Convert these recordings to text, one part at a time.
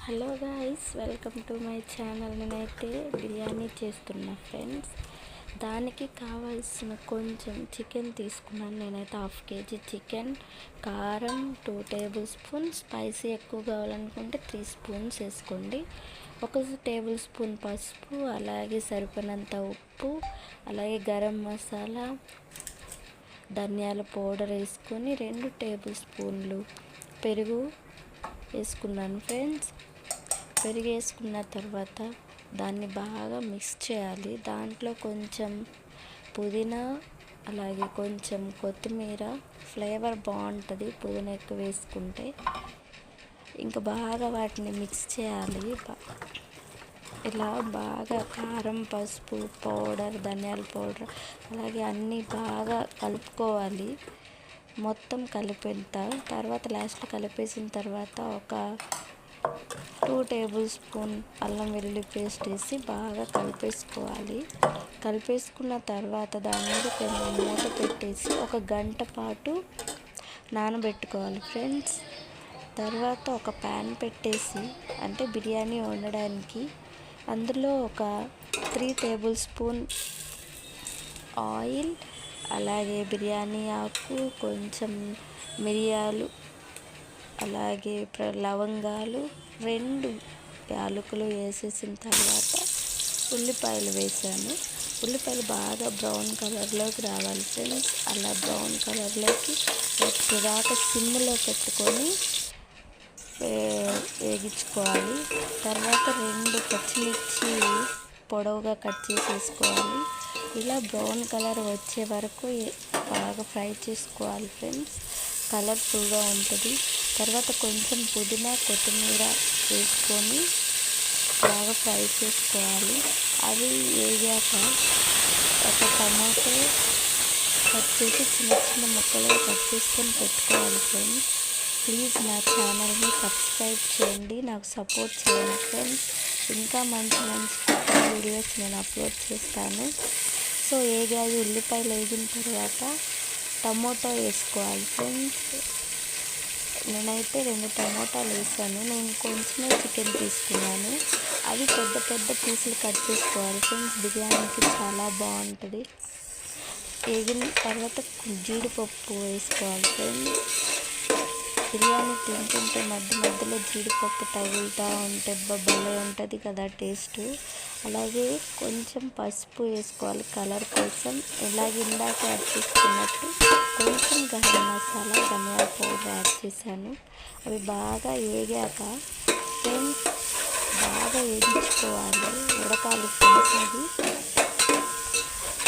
Hello guys, welcome to my channel. నేనైతే బిర్యానీ చేస్తున్నా friends. దానికి కావాల్సిన కొంచెం చికెన్ తీసుకున్నాను. నేనైతే 1/2 kg చికెన్, కారం 2 టేబుల్ స్పూన్స్, స్పైసీ ఎక్కువ కావాలనుకుంటే 3 స్పూన్స్ వేసుకోండి. 1 టేబుల్ స్పూన్ పసుపు, అలాగే సరిపడినంత ఉప్పు, అలాగే గరం మసాలా, ధనియాల పౌడర్ వేసుకొని 2 టేబుల్ స్పూన్లు పెరుగు వేసుకున్నాను ఫ్రెండ్స్. పెరుగు వేసుకున్న తర్వాత దాన్ని బాగా మిక్స్ చేయాలి. దాంట్లో కొంచెం పుదీనా, అలాగే కొంచెం కొత్తిమీర, ఫ్లేవర్ బాగుంటుంది పుదీనా ఎక్కువ వేసుకుంటే. ఇంకా బాగా వాటిని మిక్స్ చేయాలి. ఇలా బాగా కారం, పసుపు పౌడర్, ధనియాల పౌడర్, అలాగే అన్నీ బాగా కలుపుకోవాలి. మొత్తం కలిపిన తర్వాత లాస్ట్లో కలిపేసిన తర్వాత ఒక 2 టేబుల్ స్పూన్ అల్లం వెల్లుల్లి పేస్ట్ వేసి బాగా కలిపేసుకోవాలి. కలిపేసుకున్న తర్వాత దాని మీద కొంచెం మూత పెట్టేసి 1 గంట పాటు నానబెట్టుకోవాలి ఫ్రెండ్స్. తర్వాత ఒక ప్యాన్ పెట్టేసి, అంటే బిర్యానీ వండడానికి, అందులో ఒక 3 టేబుల్ స్పూన్ ఆయిల్, అలాగే బిర్యానీ ఆకు, కొంచెం మిరియాలు, అలాగే లవంగాలు, 2 యాలకులు వేసేసిన తర్వాత ఉల్లిపాయలు వేసాను. ఉల్లిపాయలు బాగా బ్రౌన్ కలర్లోకి రావాలి ఫ్రెండ్స్. అలా బ్రౌన్ కలర్లోకి వచ్చేదాకా సిమ్లో పెట్టుకొని వేగించుకోవాలి. తర్వాత 2 పచ్చిమిర్చి పొడవుగా కట్ చేసి వేసుకోవాలి. ఇలా బ్రౌన్ కలర్ వచ్చే వరకు బాగా ఫ్రై చేసుకోవాలి ఫ్రెండ్స్. కలర్ఫుల్గా ఉంటుంది. తర్వాత కొంచెం పుదీనా, కొత్తిమీర వేసుకొని బాగా ఫ్రై చేసుకోవాలి. అవి వేగాక ఒక టమాటో కట్ చేసి చిన్న చిన్న ముక్కలుగా కట్ చేసుకొని పెట్టుకోవాలి ఫ్రెండ్స్. ప్లీజ్ నా ఛానల్ని సబ్స్క్రైబ్ చేయండి, నాకు సపోర్ట్ చేయండి ఫ్రెండ్స్. ఇంకా మంచి మంచి వీడియోస్ నేను అప్లోడ్ చేస్తాను. సో ఉల్లిపాయలు వేగిన తర్వాత టమోటా వేసుకోవాలి ఫ్రెండ్స్. నేనైతే 2 టమోటాలు వేసాను. నేను కొంచెమే చికెన్ తీసుకున్నాను. అవి పెద్ద పెద్ద పీసులు కట్ చేసుకోవాలి ఫ్రెండ్స్. బిర్యానీకి చాలా బాగుంటుంది. వేగిన తర్వాత జీడిపప్పు వేసుకోవాలి ఫ్రెండ్స్. బిర్యానీ తింటుంటే మధ్య మధ్యలో జీడిపప్పు తగులుతూ ఉంటే భలే ఉంటుంది కదా టేస్ట్. అలాగే కొంచెం పసుపు వేసుకోవాలి కలర్ కోసం. ఇందాక యాడ్ చేసుకున్నట్టు కొంచెం గరం మసాలా, ధనియాల పౌడర్ యాడ్ చేశాను. అవి బాగా వేగాక ఫ్రెండ్స్ బాగా వేగించుకోవాలి, ఉడకాలి ఫ్రెండ్స్. అది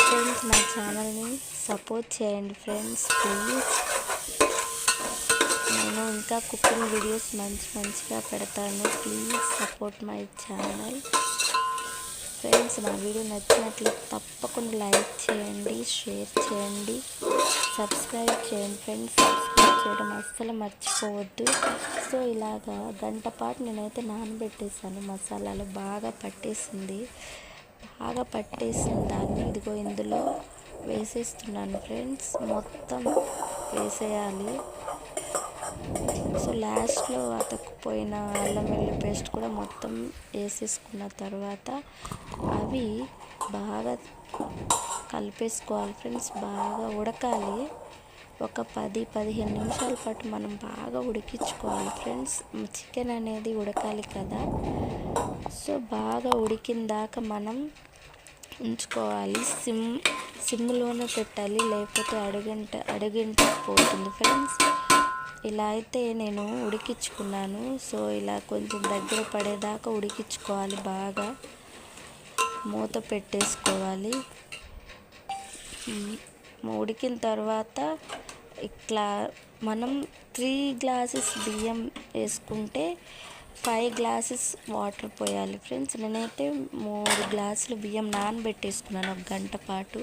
ఫ్రెండ్స్ నా ఛానల్ని సపోర్ట్ చేయండి ఫ్రెండ్స్ ప్లీజ్. నేను ఇంకా కుకింగ్ వీడియోస్ మంచిగా పెడతాను. Please support my channel friends. నా వీడియో నచ్చినట్లయితే తప్పకుండా లైక్ చేయండి, షేర్ చేయండి, సబ్స్క్రైబ్ చేయండి ఫ్రెండ్స్. సబ్స్క్రైబ్ చేయడం అస్సలు మర్చిపోవద్దు. సో ఇలాగా గంట పాటు నేనైతే నానబెట్టేసాను. మసాలాలు బాగా పట్టేసిన దాన్ని ఇదిగో ఇందులో వేసేస్తున్నాను ఫ్రెండ్స్. మొత్తం వేసేయాలి. సో లాస్ట్లో అతక్కుపోయిన అల్లం వెల్లుల్లి పేస్ట్ కూడా మొత్తం వేసేసుకున్న తర్వాత అవి బాగా కలిపేసుకోవాలి ఫ్రెండ్స్. బాగా ఉడకాలి. ఒక 10-15 నిమిషాల పాటు మనం బాగా ఉడికించుకోవాలి ఫ్రెండ్స్. చికెన్ అనేది ఉడకాలి కదా. సో బాగా ఉడికిన దాకా మనం ఉంచుకోవాలి. సిమ్లోనే పెట్టాలి, లేకపోతే అడుగంట పోతుంది ఫ్రెండ్స్. ఇలా అయితే నేను ఉడికించుకున్నాను. సో ఇలా కొంచెం దగ్గర పడేదాకా ఉడికించుకోవాలి. బాగా మూత పెట్టేసుకోవాలి. ఉడికిన తర్వాత ఇట్లా మనం 3 గ్లాసెస్ బియ్యం వేసుకుంటే 5 గ్లాసెస్ వాటర్ పోయాలి ఫ్రెండ్స్. నేనైతే 3 గ్లాసులు బియ్యం నానబెట్టేసుకున్నాను. 1 గంట పాటు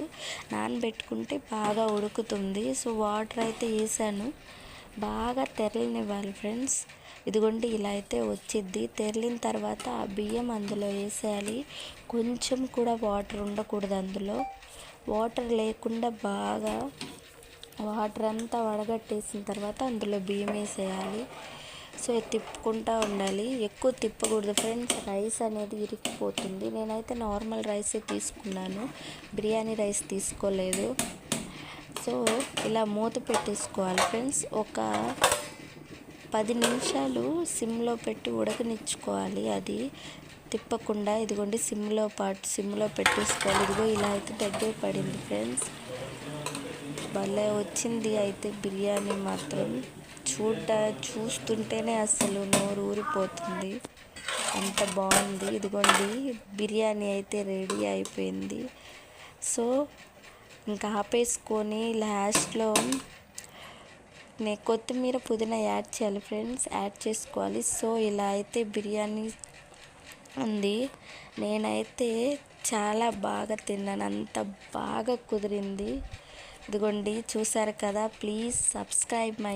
నానబెట్టుకుంటే బాగా ఉడుకుతుంది. సో వాటర్ అయితే వేసాను. బాగా తెరలనివ్వాలి ఫ్రెండ్స్. ఇదిగోండి ఇలా అయితే వచ్చిద్ది. తెరిలిన తర్వాత ఆ బియ్యం అందులో వేసేయాలి. కొంచెం కూడా వాటర్ ఉండకూడదు అందులో. వాటర్ లేకుండా బాగా వాటర్ అంతా వడగట్టేసిన తర్వాత అందులో బియ్యం వేసేయాలి. సో ఇది తిప్పుకుంటూ ఉండాలి, ఎక్కువ తిప్పకూడదు ఫ్రెండ్స్, రైస్ అనేది ఇరికిపోతుంది. నేనైతే నార్మల్ రైసే తీసుకున్నాను, బిర్యానీ రైస్ తీసుకోలేదు. సో ఇలా మూత పెట్టేసుకోవాలి ఫ్రెండ్స్. ఒక 10 నిమిషాలు సిమ్లో పెట్టి ఉడకనిచ్చుకోవాలి, అది తిప్పకుండా. ఇదిగోండి సిమ్లో పెట్టేసుకోవాలి. ఇదిగో ఇలా అయితే దగ్గర పడింది ఫ్రెండ్స్. భలే వచ్చింది అయితే బిర్యానీ మాత్రం. చూస్తుంటేనే అసలు నోరు ఊరిపోతుంది, అంత బాగుంది. ఇదిగోండి బిర్యానీ అయితే రెడీ అయిపోయింది. సో ఇంకా ఆపేసుకొని లాస్ట్లో కొత్తిమీర పుదీనా యాడ్ చేయాలి ఫ్రెండ్స్, యాడ్ చేసుకోవాలి. సో ఇలా అయితే బిర్యానీ ఉంది. నేనైతే చాలా బాగా తిన్నాను, అంత బాగా కుదిరింది. ఇదిగోండి చూసారు కదా, ప్లీజ్ సబ్స్క్రైబ్ మై